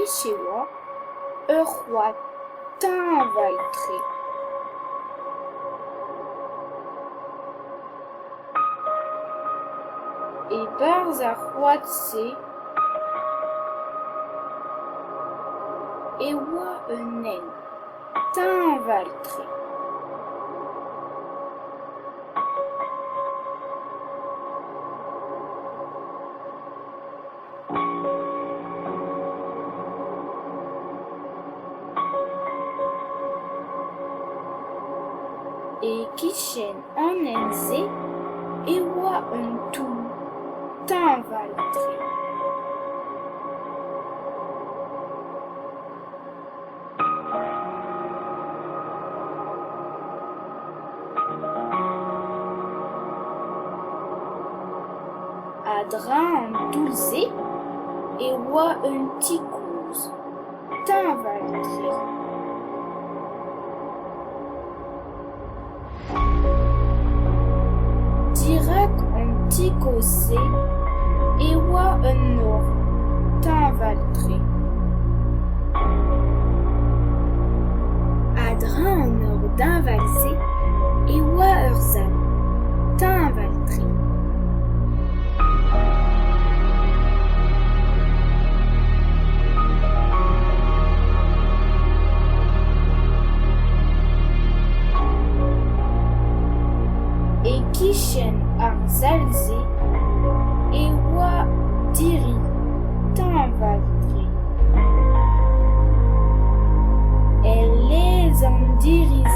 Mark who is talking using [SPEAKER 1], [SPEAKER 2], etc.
[SPEAKER 1] Michewa, roi Tinvaltré. Et Barzarwatse, et wa enen Tinvaltré. Et Kishen en ense, et wa un tout Tinvaltré. Adra en dulce, et wa un ticous Tinvaltré. Dirak un ticosé, et wa un or Tinvaltré. Adra un or d'invalsé, et wa urzal Tinvaltré. Et Kishen Arzalze, et wa diri Tinvaltré. Elle les en dirise